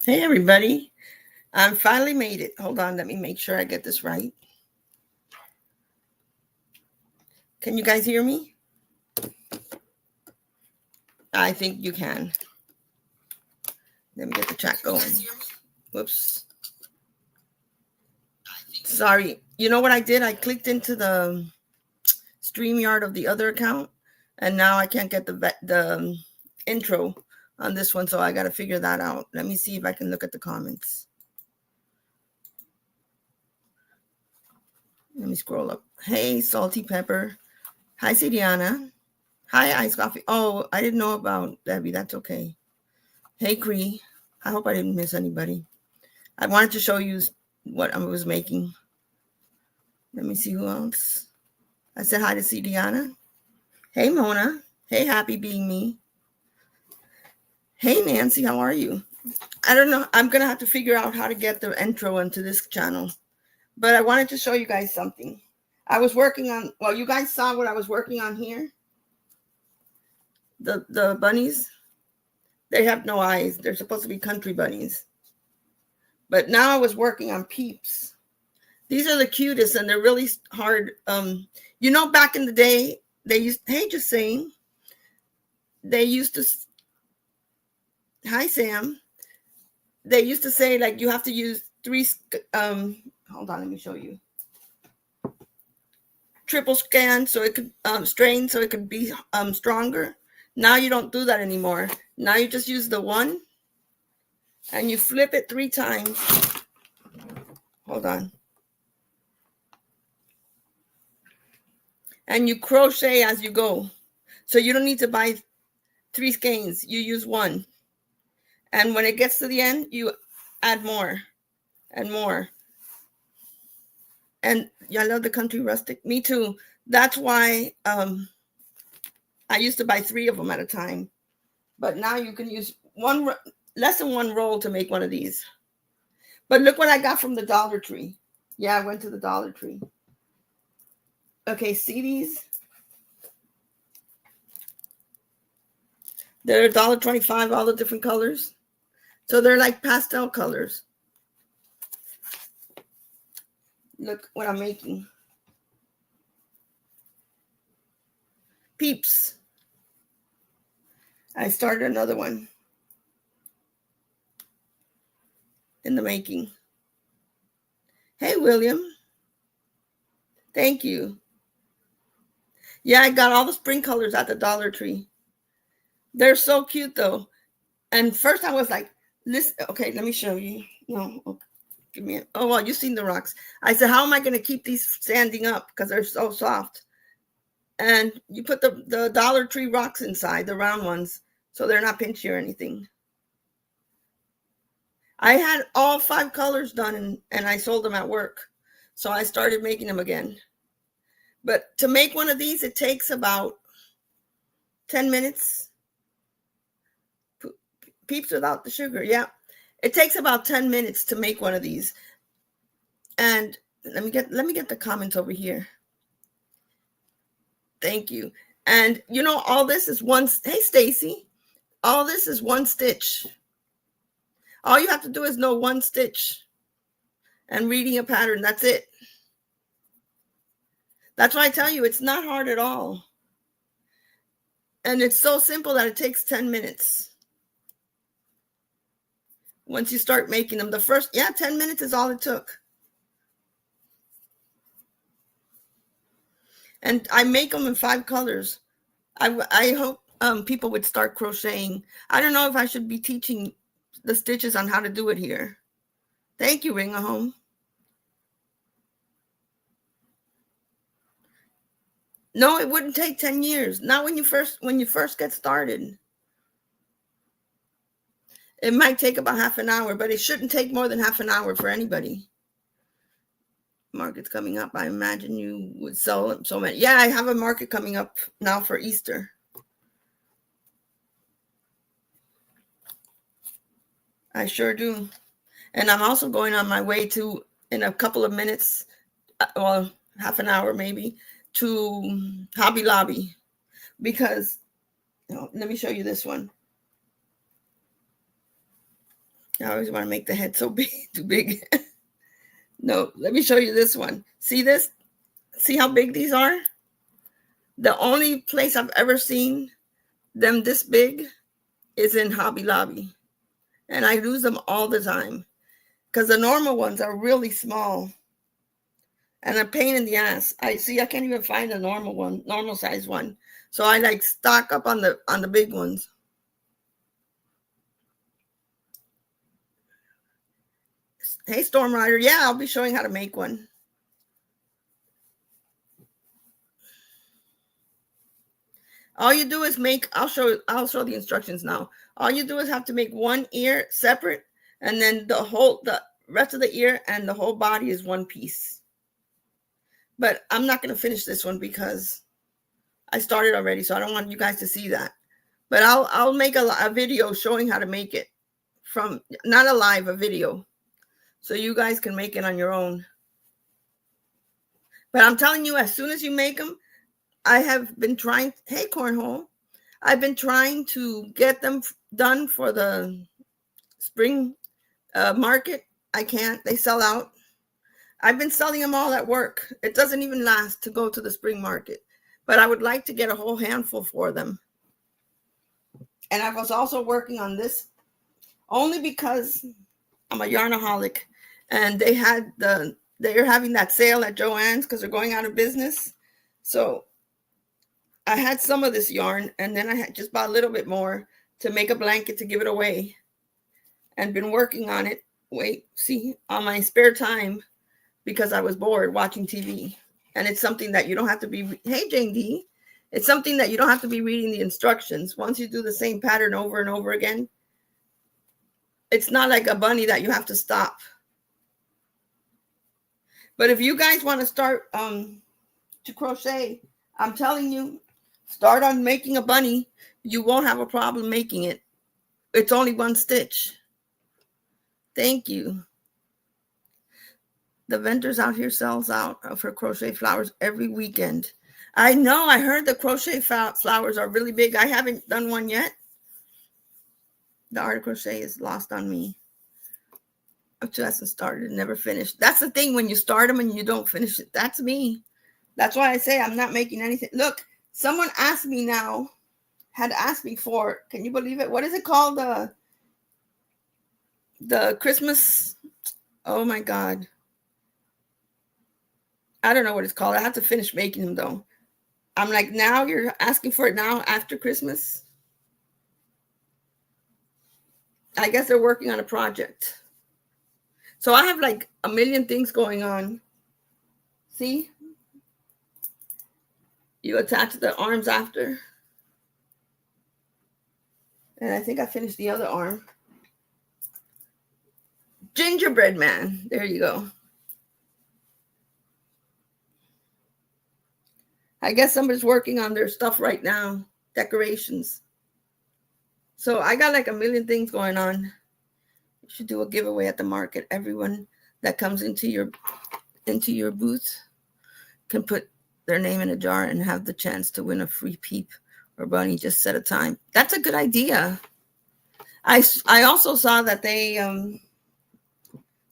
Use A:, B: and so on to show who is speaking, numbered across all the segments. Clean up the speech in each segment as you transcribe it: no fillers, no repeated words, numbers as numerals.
A: Hey, everybody. I finally made it. Hold on. Let me make sure I get this right. Can you guys hear me? I think you can. Let me get the chat going. Whoops. Sorry. You know what I did? I clicked into the StreamYard of the other account, and now I can't get the intro on this one, so I got to figure that out. Let me see if I can look at the comments. Let me scroll up. Hey, Salty Pepper. Hi, Sidiana. Hi, Ice Coffee. Oh, I didn't know about Debbie. That's okay. Hey, Cree. I hope I didn't miss anybody. I wanted to show you what I was making. Let me see who else. I said hi to Sidiana. Hey, Mona. Hey, Happy Being Me. Hey, Nancy. How are you? I don't know. I'm going to have to figure out how to get the intro into this channel. But I wanted to show you guys something. I was working on, well, you guys saw what I was working on here. The bunnies. They have no eyes. They're supposed to be country bunnies. But now I was working on peeps. These are the cutest, and they're really hard. You know, back in the day, they used, hey, just saying, they used to, hi, Sam. They used to say, like, you have to use hold on, let me show you. Triple scan, so it could, strain, so it could be stronger. Now you don't do that anymore. Now you just use the one, and you flip it 3 times. Hold on. And you crochet as you go. So you don't need to buy 3 skeins. You use 1. And when it gets to the end, you add more and more. And yeah, I love the country rustic. Me too. That's why I used to buy 3 of them at a time. But now you can use less than 1 roll to make one of these. But look what I got from the Dollar Tree. Yeah, I went to the Dollar Tree. Okay, see these? They're $1.25, all the different colors. So they're like pastel colors. Look what I'm making. Peeps. I started another one in the making. Hey, William. Thank you. Yeah, I got all the spring colors at the Dollar Tree. They're so cute, though. And first I was like, listen, okay, let me show you. No, okay, give me it. Oh, well, you've seen the rocks. I said, how am I going to keep these standing up? Because they're so soft. And you put the Dollar Tree rocks inside, the round ones, so they're not pinchy or anything. I had all 5 colors done, and I sold them at work. So I started making them again. But to make one of these, it takes about 10 minutes. Peeps without the sugar. Yeah. It takes about 10 minutes to make one of these. And let me get the comments over here. Thank you. And you know, all this is one. Hey, Stacy. All this is 1 stitch. All you have to do is know 1 stitch and reading a pattern. That's it. That's why I tell you, it's not hard at all. And it's so simple that it takes 10 minutes. Once you start making them, 10 minutes is all it took. And I make them in 5 colors. I hope people would start crocheting. I don't know if I should be teaching the stitches on how to do it here. Thank you, Ring a Home. No, it wouldn't take 10 years. Not when you first get started. It might take about half an hour, but it shouldn't take more than half an hour for anybody. Market's coming up. I imagine you would sell so many. Yeah, I have a market coming up now for Easter. I sure do. And I'm also going on my way to, in a couple of minutes, well, half an hour maybe, to Hobby Lobby. Because, let me show you this one. I always want to make the head so big, too big. No, let me show you this one. See this? See how big these are? The only place I've ever seen them this big is in Hobby Lobby. And I lose them all the time because the normal ones are really small and a pain in the ass. I can't even find a normal size one. So I like stock up on the big ones. Hey, Storm Rider. Yeah, I'll be showing how to make one. All you do is I'll show the instructions now. All you do is have to make one ear separate, and then the rest of the ear and the whole body is one piece. But I'm not going to finish this one because I started already, so I don't want you guys to see that. But I'll make a video showing how to make it from, not a live, a video. So you guys can make it on your own. But I'm telling you, as soon as you make them, I have been trying, hey, Cornhole, I've been trying to get them done for the spring market. I can't, they sell out. I've been selling them all at work. It doesn't even last to go to the spring market. But I would like to get a whole handful for them. And I was also working on this only because I'm a yarnaholic. And they're having that sale at Joann's because they're going out of business. So I had some of this yarn, and then I had just bought a little bit more to make a blanket to give it away, and been working on it. On my spare time, because I was bored watching TV. And it's something that you don't have to be. Hey, Jane D. It's something that you don't have to be reading the instructions. Once you do the same pattern over and over again, it's not like a bunny that you have to stop. But if you guys want to start to crochet, I'm telling you, start on making a bunny. You won't have a problem making it. It's only one stitch. Thank you. The vendors out here sells out for crochet flowers every weekend. I know. I heard the crochet flowers are really big. I haven't done one yet. The art of crochet is lost on me. It hasn't started, never finished. That's the thing, when you start them and you don't finish it. That's me. That's why I say I'm not making anything. Look, someone asked me now, had asked me for, can you believe it? What is it called? The Christmas. Oh my God. I don't know what it's called. I have to finish making them though. I'm like, now you're asking for it now after Christmas? I guess they're working on a project. So I have like a million things going on. See? You attach the arms after. And I think I finished the other arm. Gingerbread man. There you go. I guess somebody's working on their stuff right now. Decorations. So I got like a million things going on. You should do a giveaway at the market. Everyone that comes into your booth can put their name in a jar and have the chance to win a free peep or bunny. Just set a time. That's a good idea. I also saw that they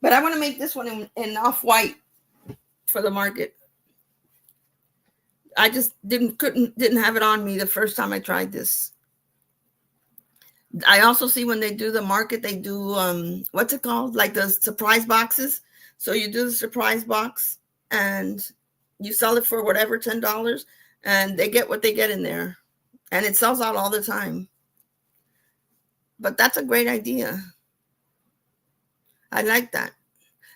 A: but I want to make this one in off-white for the market. I just didn't have it on me the first time I tried this. I also see when they do the market, they do what's it called? Like the surprise boxes. So you do the surprise box and you sell it for whatever, $10, and they get what they get in there. And it sells out all the time. But that's a great idea. I like that.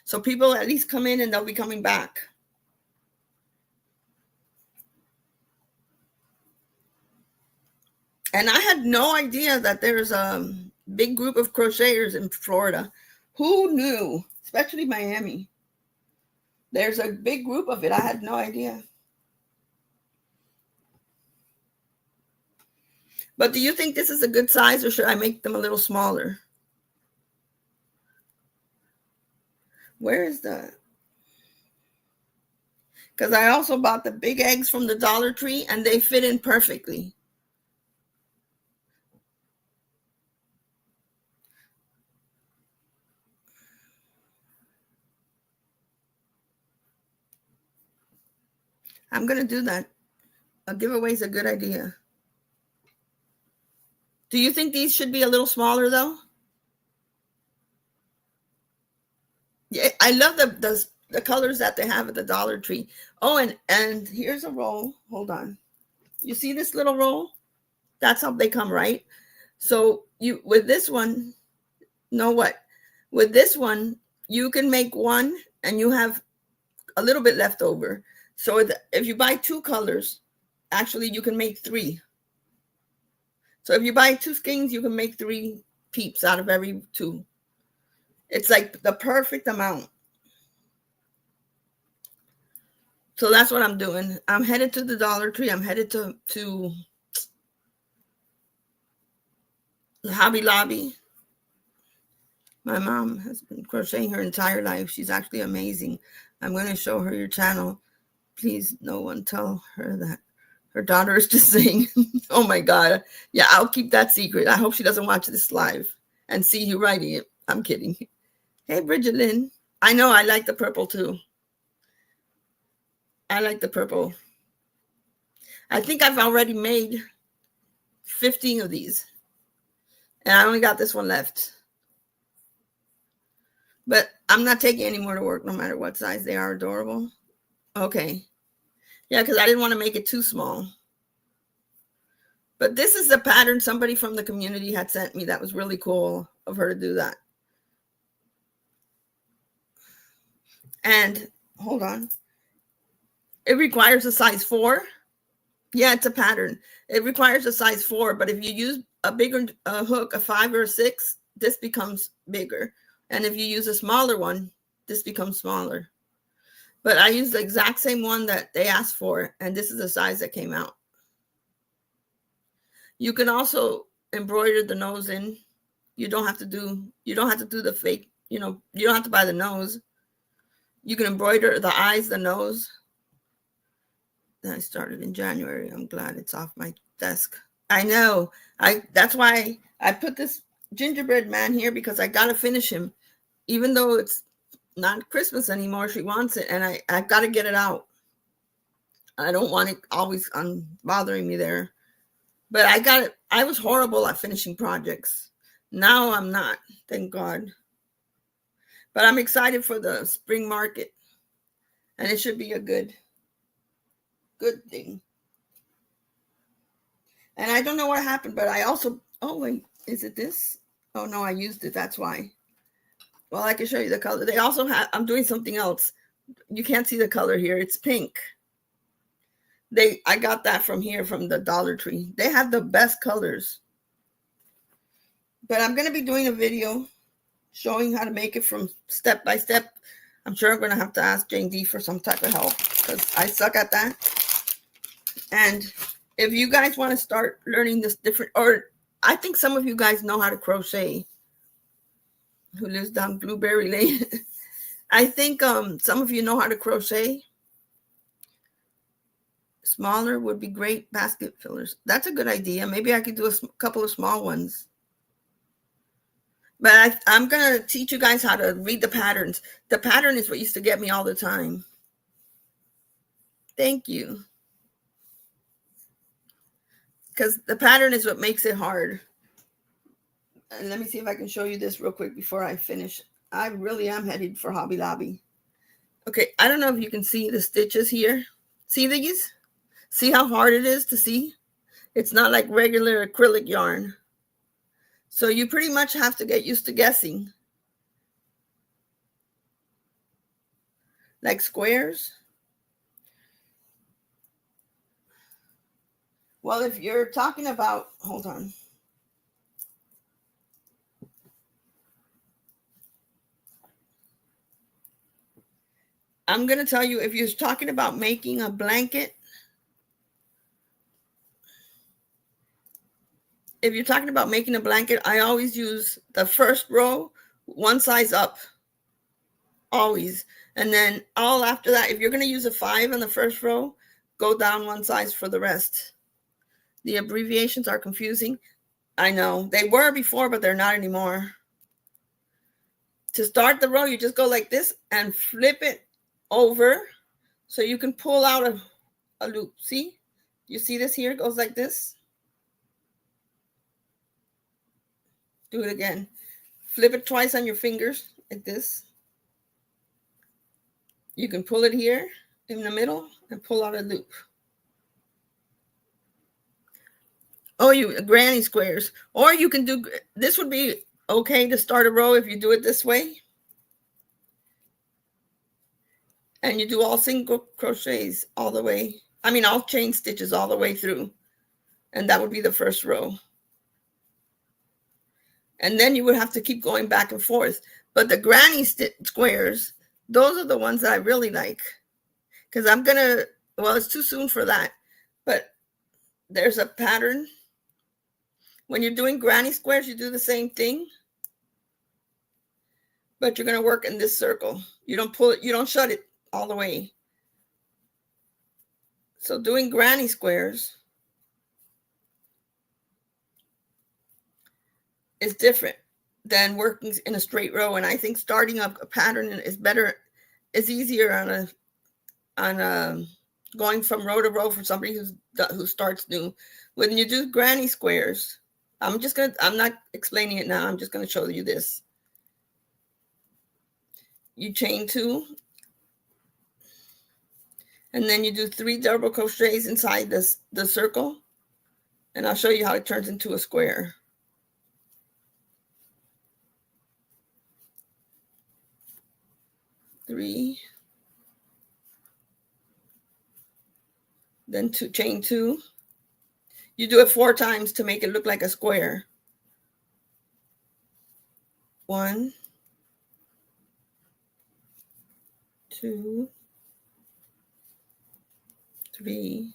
A: So people at least come in and they'll be coming back. And I had no idea that there's a big group of crocheters in Florida. Who knew? Especially Miami. There's a big group of it. I had no idea. But do you think this is a good size, or should I make them a little smaller? Where is the... Because I also bought the big eggs from the Dollar Tree, and they fit in perfectly. I'm going to do that. A giveaway is a good idea. Do you think these should be a little smaller though? Yeah, I love the colors that they have at the Dollar Tree. Oh, and here's a roll. Hold on. You see this little roll? That's how they come, right? So you with this one, know what? With this one, you can make one and you have a little bit left over. So if you buy 2 colors, actually you can make 3. So if you buy 2 skeins, you can make 3 peeps out of every 2. It's like the perfect amount. So that's what I'm doing. I'm headed to the Dollar Tree. I'm headed to Hobby Lobby. My mom has been crocheting her entire life. She's actually amazing. I'm going to show her your channel. Please, no one tell her that her daughter is just saying, oh my God. Yeah, I'll keep that secret. I hope she doesn't watch this live and see you writing it. I'm kidding. Hey, Bridget Lynn. I know I like the purple too. I like the purple. I think I've already made 15 of these. And I only got this one left. But I'm not taking any more to work no matter what size. They are adorable. Okay. Yeah, because I didn't want to make it too small. But this is the pattern somebody from the community had sent me. That was really cool of her to do that. And hold on. It requires a size 4. Yeah, it's a pattern. It requires a size 4. But if you use a bigger hook, a 5 or a 6, this becomes bigger. And if you use a smaller one, this becomes smaller. But I used the exact same one that they asked for. And this is the size that came out. You can also embroider the nose in. You don't have to do the fake, you don't have to buy the nose. You can embroider the eyes, the nose. I started in January. I'm glad it's off my desk. I know. That's why I put this gingerbread man here, because I got to finish him. Even though it's not Christmas anymore, she wants it, and I've got to get it out. I don't want it always bothering me there. But I got it. I was horrible at finishing projects. Now I'm not, thank God. But I'm excited for the spring market. And it should be a good thing. And I don't know what happened, but I also, oh wait, is it this? Oh no, I used it, that's why. Well, I can show you the color. They also have, I'm doing something else. You can't see the color here, it's pink. I got that from here, from the Dollar Tree. They have the best colors. But I'm going to be doing a video showing how to make it from step by step. I'm sure I'm going to have to ask Jane D for some type of help, because I suck at that. And if you guys want to start learning this different, or I think some of you guys know how to crochet, who lives down Blueberry Lane. I think some of you know how to crochet. Smaller would be great. Basket fillers. That's a good idea. Maybe I could do a couple of small ones. But I'm going to teach you guys how to read the patterns. The pattern is what used to get me all the time. Thank you. Because the pattern is what makes it hard. And let me see if I can show you this real quick before I finish. I really am headed for Hobby Lobby. Okay, I don't know if you can see the stitches here. See these? See how hard it is to see? It's not like regular acrylic yarn. So you pretty much have to get used to guessing. Like squares. Well, if you're talking about, hold on. I'm going to tell you, if you're talking about making a blanket, I always use the first row, one size up, always. And then all after that, if you're going to use a 5 in the first row, go down one size for the rest. The abbreviations are confusing. I know. They were before, but they're not anymore. To start the row, you just go like this and flip it over so you can pull out a loop. See? You see this here? It goes like this. Do it again. Flip it twice on your fingers like this. You can pull it here in the middle and pull out a loop. Oh, you granny squares. Or you can do, this would be okay to start a row if you do it this way. And you do all single crochets all the way. I mean, all chain stitches all the way through. And that would be the first row. And then you would have to keep going back and forth. But the granny squares, those are the ones that I really like. Because I'm going to, well, it's too soon for that. But there's a pattern. When you're doing granny squares, you do the same thing. But you're going to work in this circle. You don't pull it, you don't shut it all the way. So doing granny squares is different than working in a straight row. And I think starting up a pattern is better, is easier on a going from row to row for somebody who starts new. When you do granny squares, I'm not explaining it now. I'm just going to show you this. You chain 2, and then you do 3 double crochets inside the circle, and I'll show you how it turns into a square. Three, then chain 2. You do it 4 times to make it look like a square. 1, 2, 3,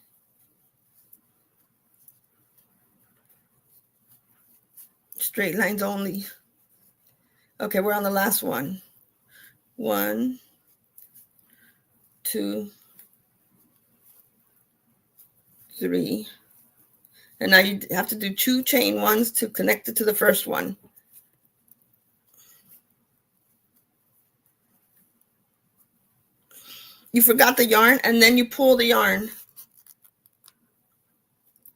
A: 4. Straight lines only. Okay, we're on the last one. 1, 2, 3. And now you have to do 2 chain 1s to connect it to the first one. You forgot the yarn, and then you pull the yarn.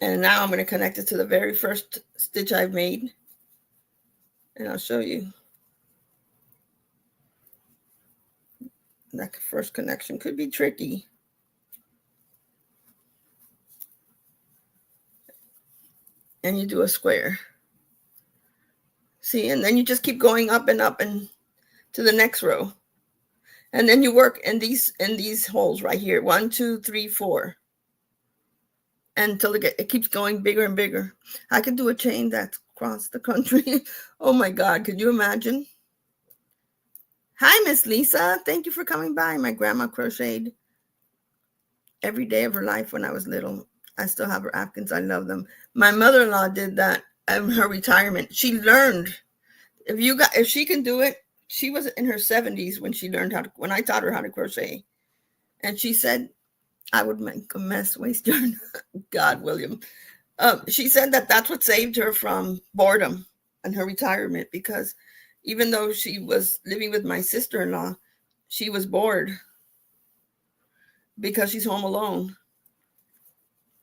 A: And now I'm going to connect it to the very first stitch I've made. And I'll show you. That first connection could be tricky. And you do a square. See, and then you just keep going up and to the next row. And then you work in these holes right here. 1, 2, 3, 4. Until it keeps going bigger and bigger. I could do a chain that's across the country. Oh my God, could you imagine? Hi, Miss Lisa. Thank you for coming by. My grandma crocheted every day of her life when I was little. I still have her Afghans. I love them. My mother-in-law did that in her retirement. She learned. If she can do it, she was in her 70s when she learned when I taught her how to crochet. And she said, I would make a mess, waste yarn. God, William. She said that's what saved her from boredom in her retirement, because even though she was living with my sister-in-law, she was bored because she's home alone.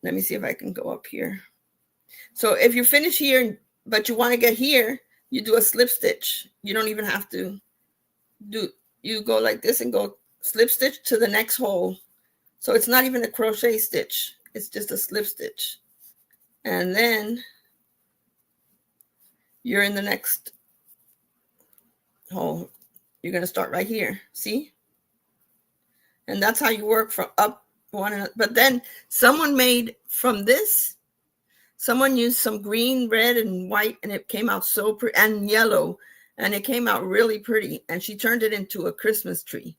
A: Let me see if I can go up here. So if you finish here, but you want to get here, you do a slip stitch. You don't even have to you go like this and go slip stitch to the next hole. So it's not even a crochet stitch. It's just a slip stitch. And then you're in the next hole. You're going to start right here. See? And that's how you work from up one. But then someone made from this, someone used some green, red, and white, and it came out so pretty, and yellow, and it came out really pretty. And she turned it into a Christmas tree.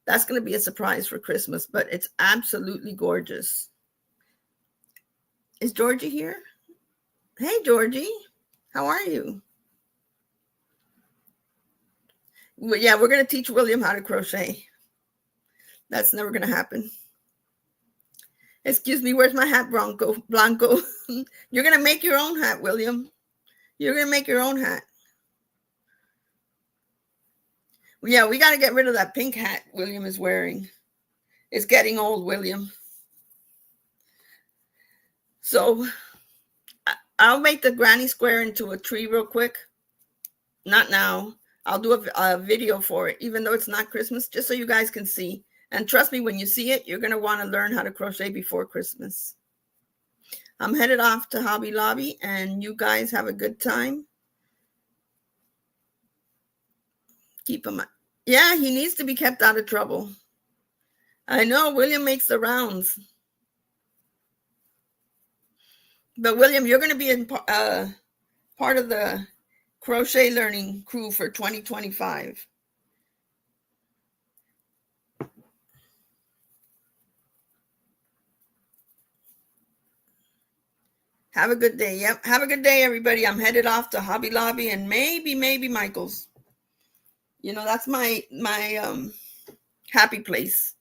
A: That's going to be a surprise for Christmas, but it's absolutely gorgeous. Is Georgie here? Hey, Georgie. How are you? Well, yeah, we're going to teach William how to crochet. That's never going to happen. Excuse me, where's my hat, Blanco? You're going to make your own hat, William. You're going to make your own hat. Yeah, we got to get rid of that pink hat William is wearing. It's getting old, William. So I'll make the granny square into a tree real quick. Not now. I'll do a video for it, even though it's not Christmas, just so you guys can see. And trust me, when you see it, you're going to want to learn how to crochet before Christmas. I'm headed off to Hobby Lobby, and you guys have a good time. Keep him. Yeah, he needs to be kept out of trouble. I know William makes the rounds. But William, you're going to be in part of the crochet learning crew for 2025. Have a good day. Yep. Have a good day, everybody. I'm headed off to Hobby Lobby and maybe Michael's. You know, that's my happy place.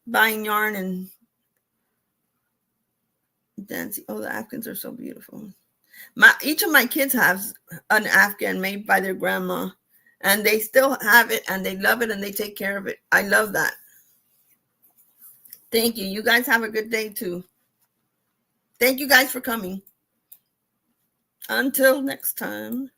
A: Buying yarn and dancing. Oh, the Afghans are so beautiful. Each of my kids has an Afghan made by their grandma, and they still have it, and they love it, and they take care of it. I love that. Thank you. You guys have a good day too. Thank you guys for coming. Until next time.